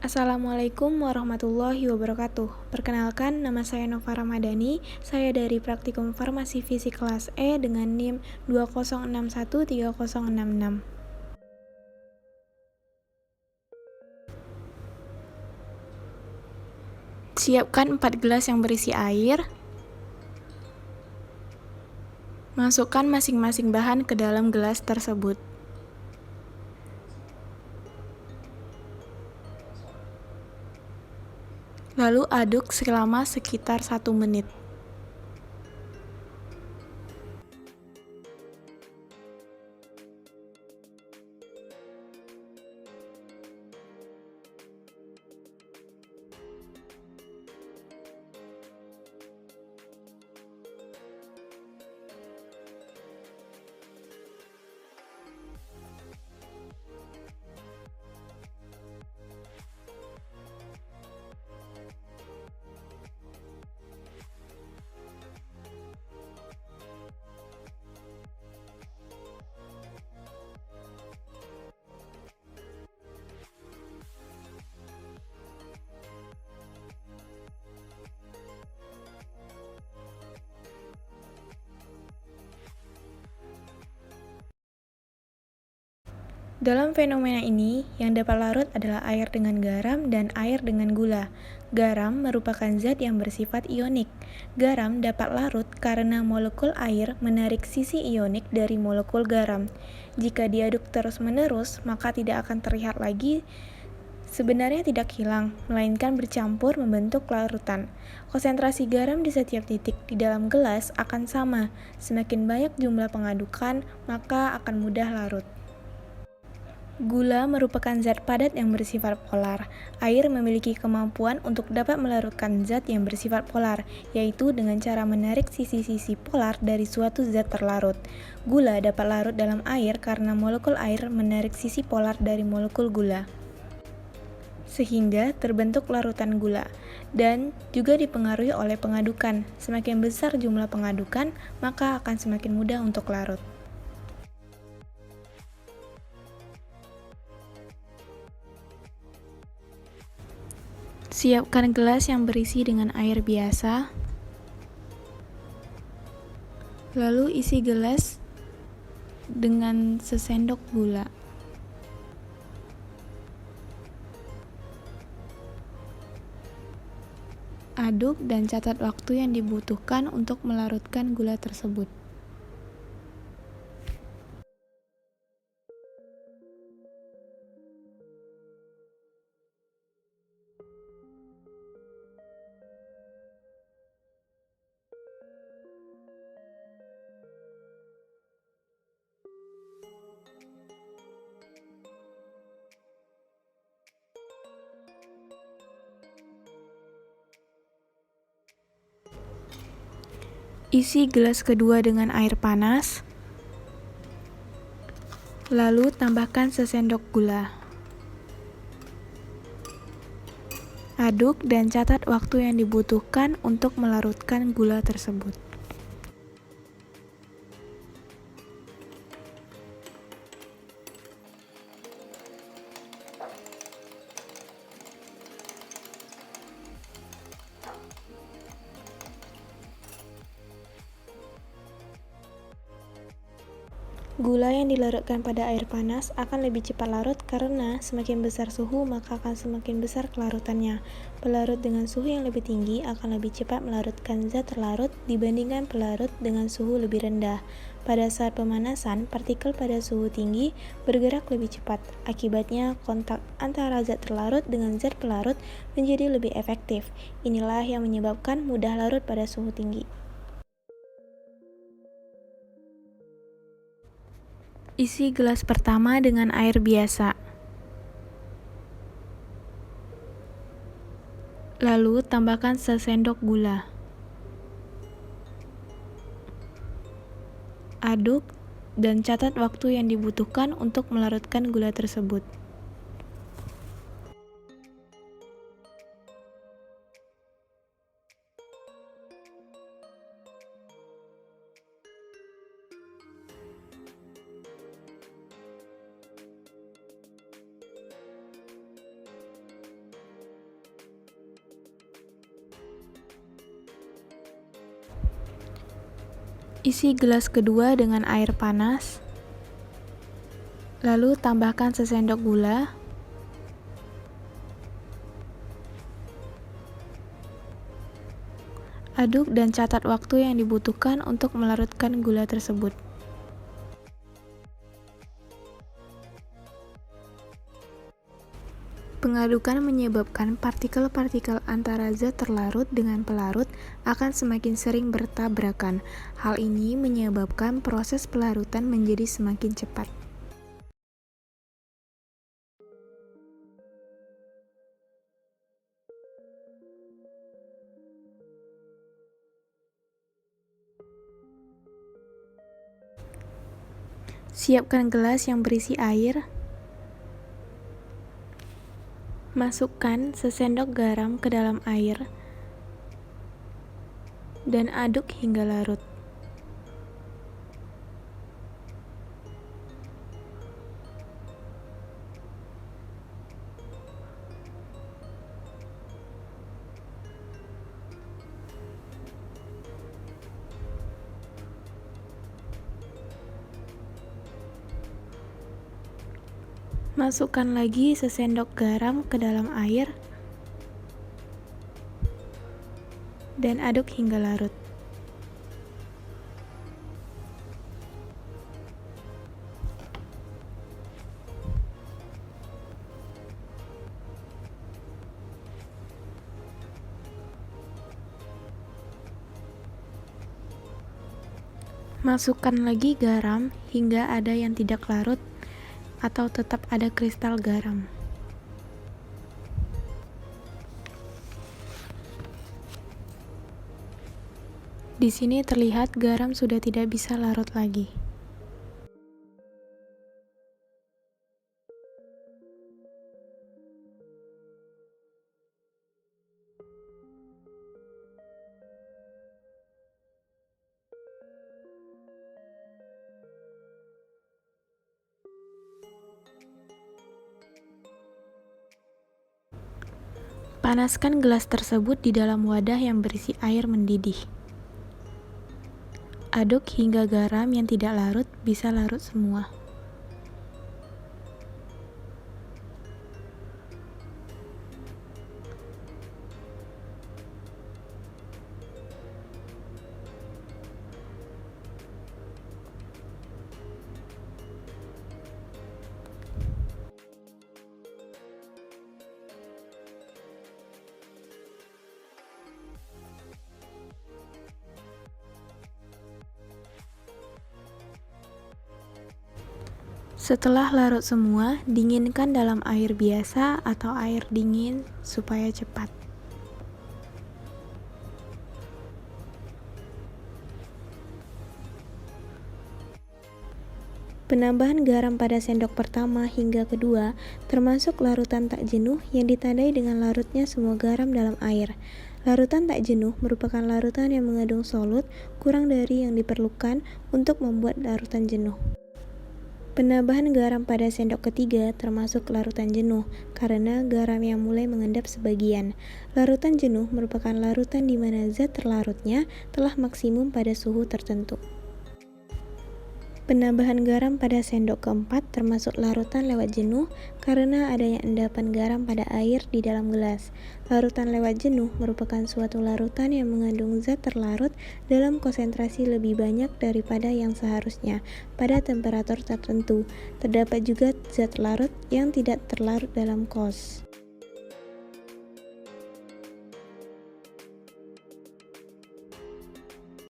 Assalamualaikum warahmatullahi wabarakatuh. Perkenalkan, nama saya Nova Ramadhani. Saya dari Praktikum Farmasi Fisik kelas E dengan NIM 20613066. Siapkan 4 gelas yang berisi air. Masukkan masing-masing bahan ke dalam gelas tersebut. Lalu aduk selama sekitar 1 menit. Dalam fenomena ini, yang dapat larut adalah air dengan garam dan air dengan gula. Garam merupakan zat yang bersifat ionik. Garam dapat larut karena molekul air menarik sisi ionik dari molekul garam. Jika diaduk terus-menerus, maka tidak akan terlihat lagi. Sebenarnya tidak hilang, melainkan bercampur membentuk larutan. Konsentrasi garam di setiap titik di dalam gelas akan sama. Semakin banyak jumlah pengadukan, maka akan mudah larut. Gula merupakan zat padat yang bersifat polar. Air memiliki kemampuan untuk dapat melarutkan zat yang bersifat polar, yaitu dengan cara menarik sisi-sisi polar dari suatu zat terlarut. Gula dapat larut dalam air karena molekul air menarik sisi polar dari molekul gula, sehingga terbentuk larutan gula, dan juga dipengaruhi oleh pengadukan. Semakin besar jumlah pengadukan, maka akan semakin mudah untuk larut. Siapkan gelas yang berisi dengan air biasa, lalu isi gelas dengan sesendok gula. Aduk dan catat waktu yang dibutuhkan untuk melarutkan gula tersebut. Isi gelas kedua dengan air panas, lalu tambahkan sesendok gula. Aduk dan catat waktu yang dibutuhkan untuk melarutkan gula tersebut. Gula yang dilarutkan pada air panas akan lebih cepat larut karena semakin besar suhu maka akan semakin besar kelarutannya. Pelarut dengan suhu yang lebih tinggi akan lebih cepat melarutkan zat terlarut dibandingkan pelarut dengan suhu lebih rendah. Pada saat pemanasan, partikel pada suhu tinggi bergerak lebih cepat. Akibatnya, kontak antara zat terlarut dengan zat pelarut menjadi lebih efektif. Inilah yang menyebabkan mudah larut pada suhu tinggi. Isi gelas pertama dengan air biasa. Lalu tambahkan sesendok gula. Aduk dan catat waktu yang dibutuhkan untuk melarutkan gula tersebut. Isi gelas kedua dengan air panas, lalu tambahkan sesendok gula, aduk dan catat waktu yang dibutuhkan untuk melarutkan gula tersebut. Pengadukan menyebabkan partikel-partikel antara zat terlarut dengan pelarut akan semakin sering bertabrakan. Hal ini menyebabkan proses pelarutan menjadi semakin cepat. Siapkan gelas yang berisi air. Masukkan sesendok garam ke dalam air dan aduk hingga larut. Masukkan lagi sesendok garam ke dalam air dan aduk hingga larut. Masukkan lagi garam hingga ada yang tidak larut atau tetap ada kristal garam. Di sini terlihat garam sudah tidak bisa larut lagi. Panaskan gelas tersebut di dalam wadah yang berisi air mendidih. Aduk hingga garam yang tidak larut bisa larut semua. Setelah larut semua, dinginkan dalam air biasa atau air dingin supaya cepat. Penambahan garam pada sendok pertama hingga kedua termasuk larutan tak jenuh yang ditandai dengan larutnya semua garam dalam air. Larutan tak jenuh merupakan larutan yang mengandung solut kurang dari yang diperlukan untuk membuat larutan jenuh. Penambahan garam pada sendok ketiga termasuk larutan jenuh, karena garam yang mulai mengendap sebagian. Larutan jenuh merupakan larutan di mana zat terlarutnya telah maksimum pada suhu tertentu. Penambahan garam pada sendok keempat termasuk larutan lewat jenuh karena adanya endapan garam pada air di dalam gelas. Larutan lewat jenuh merupakan suatu larutan yang mengandung zat terlarut dalam konsentrasi lebih banyak daripada yang seharusnya pada temperatur tertentu. Terdapat juga zat larut yang tidak terlarut dalam kos.